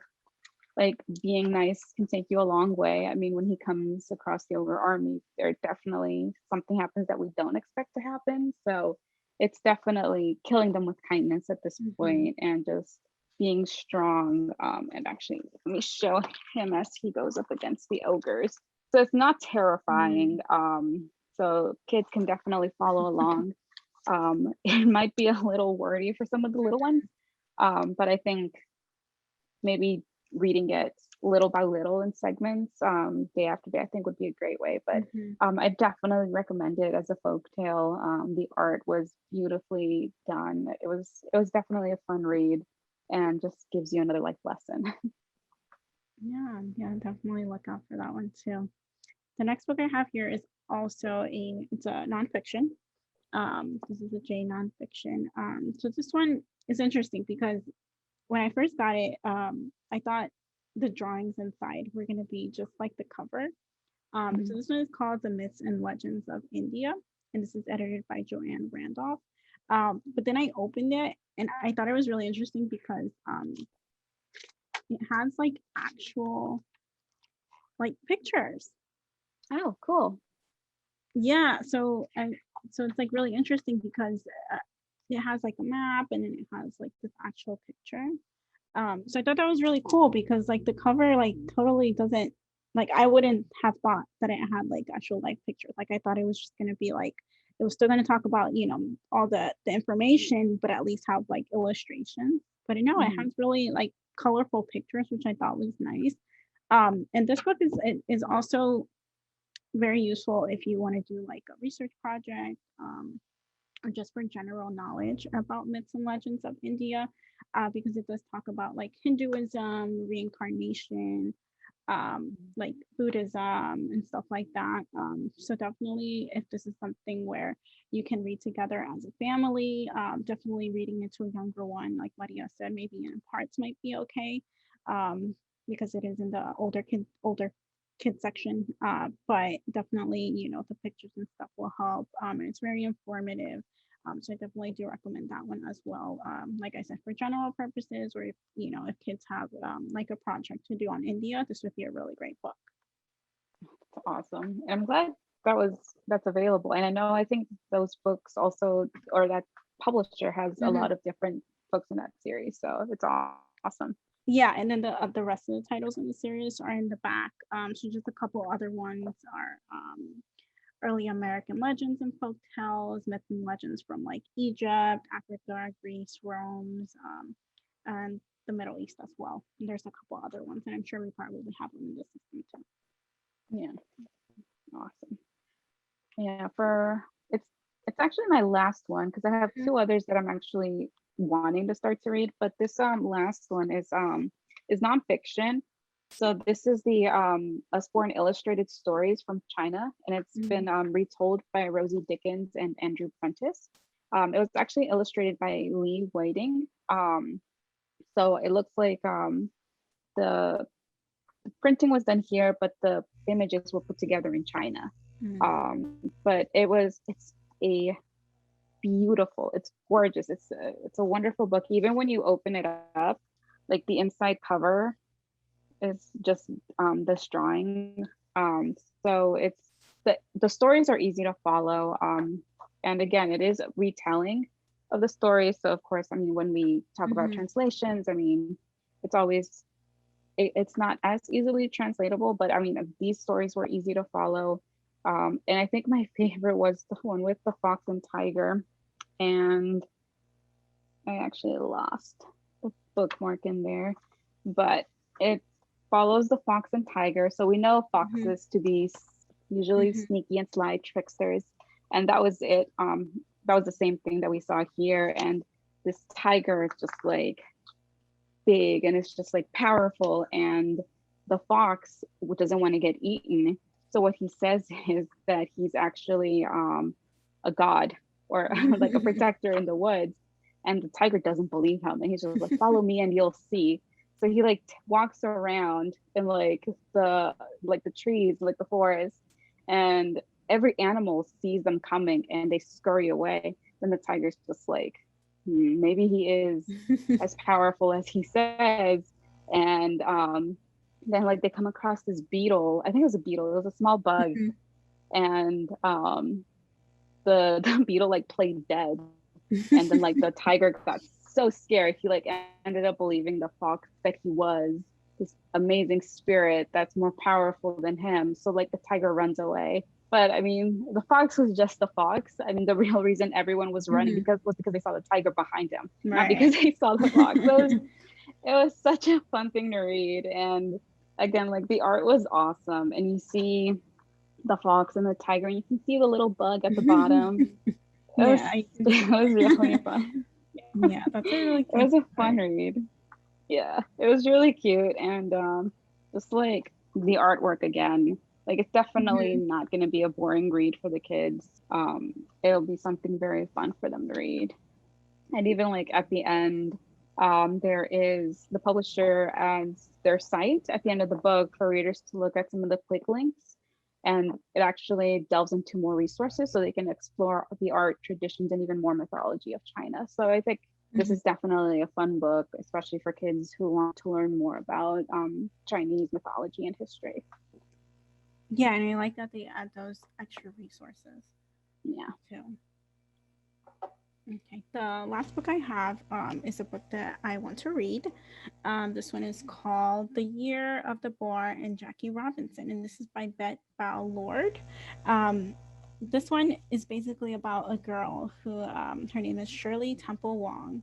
like being nice can take you a long way. I mean, when he comes across the ogre army, there definitely something happens that we don't expect to happen. So it's definitely killing them with kindness at this point and just being strong. And actually, let me show him as he goes up against the ogres. So it's not terrifying. So kids can definitely follow along. It might be a little wordy for some of the little ones, but I think maybe reading it little by little in segments, day after day, I think would be a great way. But I definitely recommend it as a folktale. The art was beautifully done. It was definitely a fun read and just gives you another life lesson. Yeah, definitely look out for that one too. The next book I have here is also it's a nonfiction. This is a J nonfiction. So this one is interesting because when I first got it, I thought the drawings inside were going to be just like the cover. So this one is called The Myths and Legends of India, and this is edited by Joanne Randolph. But then I opened it and I thought it was really interesting because it has like actual like pictures. Oh, cool. Yeah, so it's like really interesting because it has like a map and then it has like this actual picture. So I thought that was really cool because like the cover like totally doesn't, like I wouldn't have thought that it had like actual life pictures. Like I thought it was just gonna be like it was still gonna talk about, you know, all the information, but at least have like illustrations. But no, it has really like colorful pictures, which I thought was nice. And this book is also very useful if you want to do like a research project, or just for general knowledge about myths and legends of India, because it does talk about like Hinduism, reincarnation, like Buddhism and stuff like that. So definitely, if this is something where you can read together as a family, definitely reading it to a younger one, like Maria said, maybe in parts might be okay, because it is in the older kid section. But definitely, you know, the pictures and stuff will help. And it's very informative. So I definitely do recommend that one as well. Like I said, for general purposes, or if you know if kids have like a project to do on India, this would be a really great book. That's awesome. And I'm glad that's available. And I know I think those books also, or that publisher has a lot of different books in that series. So it's awesome. Yeah, and then the rest of the titles in the series are in the back. So just a couple other ones are early American legends and folk tales, myths and legends from like Egypt, Africa, Greece, Rome, and the Middle East as well. And there's a couple other ones, and I'm sure we probably have them in the system too. Yeah, awesome. Yeah, it's actually my last one because I have two others that I'm actually wanting to start to read, but this last one is nonfiction. So this is the USborn illustrated stories from China, and it's been retold by Rosie Dickens and Andrew Prentice. It was actually illustrated by Lee Whiting. So it looks like the printing was done here, but the images were put together in China. But it's a beautiful, it's gorgeous, it's a wonderful book. Even when you open it up, like the inside cover is just this drawing. So it's the stories are easy to follow, and again, it is a retelling of the story. So of course, I mean, when we talk about translations, I mean, it's always it's not as easily translatable, but I mean, these stories were easy to follow. And I think my favorite was the one with the fox and tiger, and I actually lost the bookmark in there, but it follows the fox and tiger. So we know foxes to be usually sneaky and sly tricksters, and that was it. that was the same thing that we saw here. And this tiger is just like big and it's just like powerful, and the fox doesn't want to get eaten. So what he says is that he's actually a god or like a protector in the woods, and the tiger doesn't believe him, and he's just like, follow me and you'll see. So he like walks around in like the trees, like the forest, and every animal sees them coming and they scurry away. Then the tiger's just like, maybe he is as powerful as he says. And then like they come across this beetle. I think it was a beetle. It was a small bug, and the beetle like played dead. And then like the tiger got so scared, he like ended up believing the fox that he was this amazing spirit that's more powerful than him. So like the tiger runs away. But I mean, the fox was just the fox. I mean, the real reason everyone was running because they saw the tiger behind him, not because they saw the fox. So it was such a fun thing to read. And again, like the art was awesome. And you see the fox and the tiger, and you can see the little bug at the bottom. It was really fun. Yeah, that's a really cute it was a fun read. Yeah, it was really cute. And just like the artwork again, like it's definitely not going to be a boring read for the kids. It'll be something very fun for them to read. And even like at the end, there is the publisher adds their site at the end of the book for readers to look at some of the quick links, and it actually delves into more resources so they can explore the art, traditions, and even more mythology of China. So I think this is definitely a fun book, especially for kids who want to learn more about Chinese mythology and history. Yeah, and I like that they add those extra resources. Yeah. Too. Okay, the last book I have is a book that I want to read. This one is called The Year of the Boar and Jackie Robinson, and this is by Bet Bao Lord. This one is basically about a girl who, her name is Shirley Temple Wong.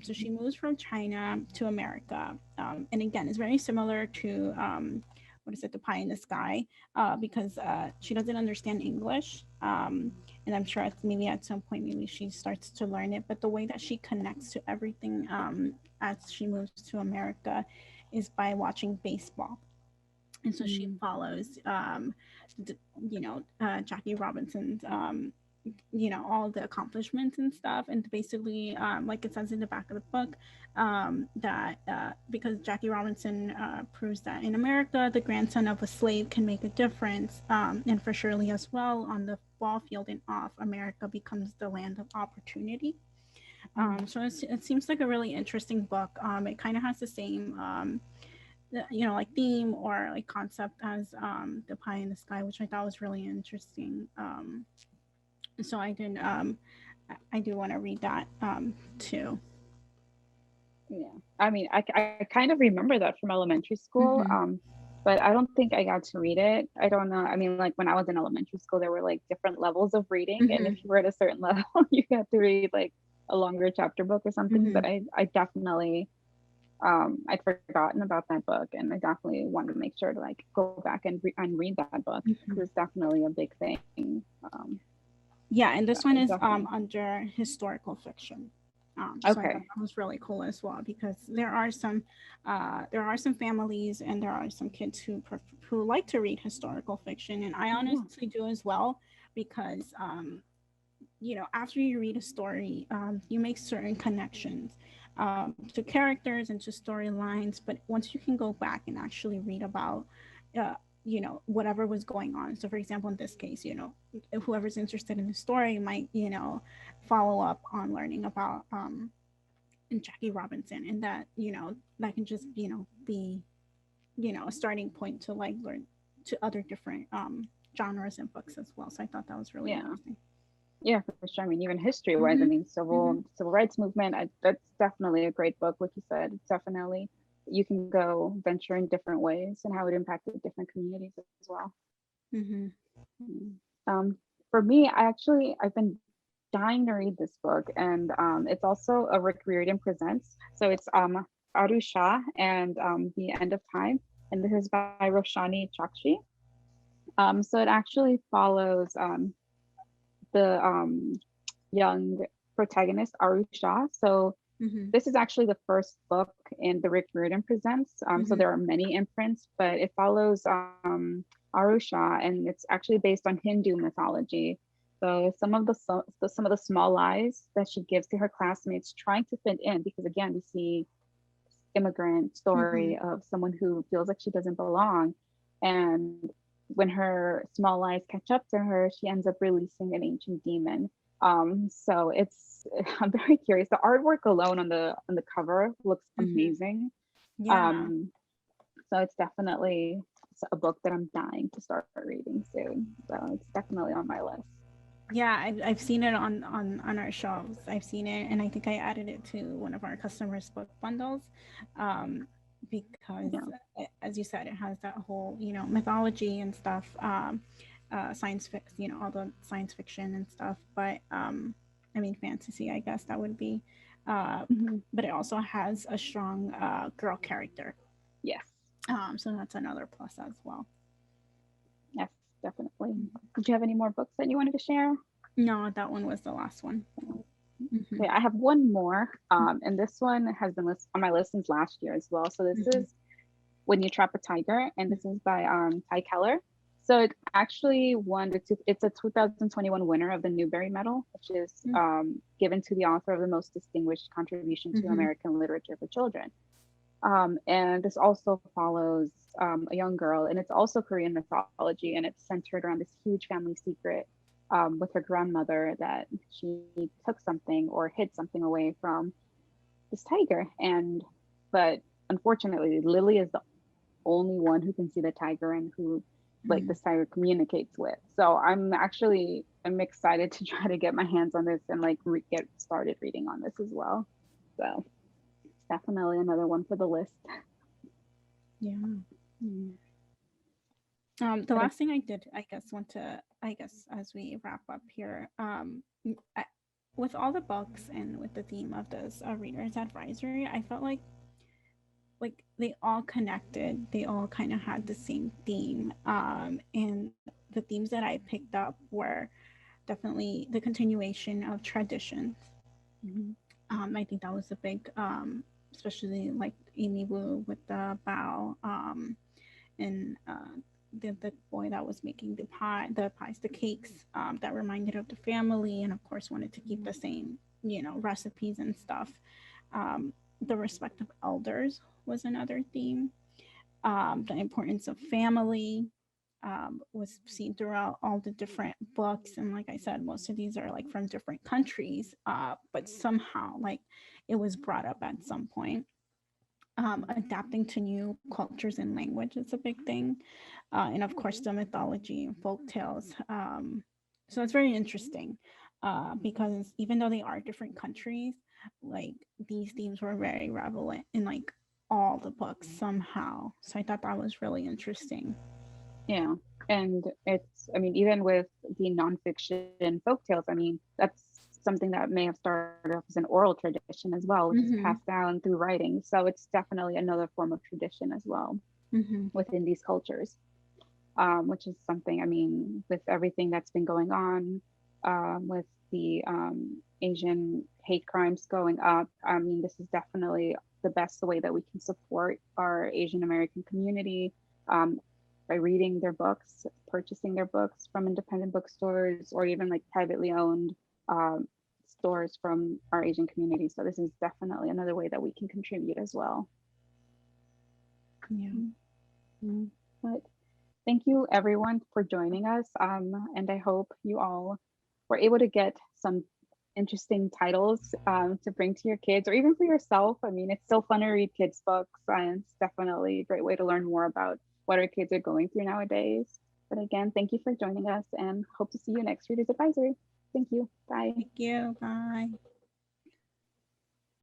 So she moves from China to America. And again, it's very similar to, what is it, The Pie in the Sky, because she doesn't understand English. And I'm sure maybe at some point, maybe she starts to learn it. But the way that she connects to everything as she moves to America is by watching baseball. And so she follows, Jackie Robinson's, all the accomplishments and stuff. And basically, like it says in the back of the book, that because Jackie Robinson proves that in America, the grandson of a slave can make a difference. And for Shirley as well, on the ball field and off, America becomes the land of opportunity. So it seems like a really interesting book. It kind of has the same like theme or like concept as The Pie in the Sky, which I thought was really interesting. So I do want to read that too. Yeah, I mean, I kind of remember that from elementary school, but I don't think I got to read it. I don't know. I mean, like when I was in elementary school, there were like different levels of reading, and if you were at a certain level, you got to read like a longer chapter book or something. But I definitely I'd forgotten about that book, and I definitely wanted to make sure to like go back and read that book because it's definitely a big thing. Yeah, and this one is under historical fiction. So okay. I thought that was really cool as well, because there are some families and there are some kids who like to read historical fiction, and I honestly do as well, because after you read a story, you make certain connections to characters and to storylines, but once you can go back and actually read about whatever was going on. So for example, in this case, whoever's interested in the story might follow up on learning about Jackie Robinson, and that that can just be a starting point to like learn to other different genres and books as well. So I thought that was really interesting. Yeah, for sure. I mean, even history wise, I mean, civil rights movement, that's definitely a great book. Like you said, it's definitely, you can go venture in different ways and how it impacted different communities as well. For me, I've been dying to read this book, and it's also a Rick Riordan presents. So it's Arusha and The End of Time, and this is by Roshani Chakshi. So it actually follows the young protagonist, Arusha. So Mm-hmm. this is actually the first book in the Rick Riordan Presents. So Mm-hmm. there are many imprints, but it follows Arusha, and it's actually based on Hindu mythology. So some of the small lies that she gives to her classmates, trying to fit in, because again, we see immigrant Mm-hmm. story of someone who feels like she doesn't belong, and when her small lies catch up to her, she ends up releasing an ancient demon. So it's I'm very curious. The artwork alone on the cover looks Mm-hmm. amazing. Yeah. Um, so it's definitely a book that I'm dying to start reading soon. So it's definitely on my list. Yeah, I've seen it on our shelves. I've seen it, and I think I added it to one of our customers' book bundles, um, because, Yeah. as you said, it has that whole mythology and stuff, science fiction, all the science fiction and stuff. But I mean fantasy, I guess that would be. Uh, Mhm. but it also has a strong girl character, Yes. so that's another plus as well. Yes, definitely. Did you have any more books that you wanted to share? No, that one was the last one. Hmm. Okay, I have one more, and this one has been on my list since last year as well. So this Hmm. is When You Trap a Tiger, and this is by Ty Keller. So it actually won it's a 2021 winner of the Newbery Medal, which is given to the author of the most distinguished contribution to Hmm. American literature for children. And this also follows a young girl, and it's also Korean mythology, and it's centered around this huge family secret with her grandmother that she took something or hid something away from this tiger. And but unfortunately, Lily is the only one who can see the tiger and who like Hmm. this tiger communicates with. So I'm excited to try to get my hands on this and like get started reading on this as well. So it's definitely another one for the list. Yeah. Mm. The But last thing I did, I guess, want to, I guess, as we wrap up here, with all the books and with the theme of this reader's advisory, I felt like they all connected. They all kind of had the same theme, and the themes that I picked up were definitely the continuation of traditions. mhm, I think that was a big, especially like Amy Wu with the bow, and the boy that was making the pies, the cakes, that reminded of the family, and of course wanted to keep mhm, the same, recipes and stuff. The respect of elders was another theme. The importance of family was seen throughout all the different books, and like I said, most of these are like from different countries, but somehow like it was brought up at some point. Adapting to new cultures and language is a big thing, and of course the mythology and folk tales. So it's very interesting, because even though they are different countries, like these themes were very relevant in like all the books somehow. So I thought that was really interesting. yeah. And it's, I mean, even with the nonfiction folk tales, I mean, that's something that may have started off as an oral tradition as well, which is passed Mm-hmm. down through writing. So it's definitely another form of tradition as well Mm-hmm. within these cultures, which is something, I mean, with everything that's been going on, with the Asian hate crimes going up, I mean, this is definitely the best way that we can support our Asian American community, um, by reading their books, purchasing their books from independent bookstores, or even like privately owned um, stores from our Asian community. So this is definitely another way that we can contribute as well. Yeah. Mhm. But thank you everyone for joining us. And I hope you all were able to get some interesting titles to bring to your kids or even for yourself. I mean, it's still fun to read kids' books, and it's definitely a great way to learn more about what our kids are going through nowadays. But again, thank you for joining us and hope to see you next Reader's Advisory. Thank you. Bye. Thank you. Bye.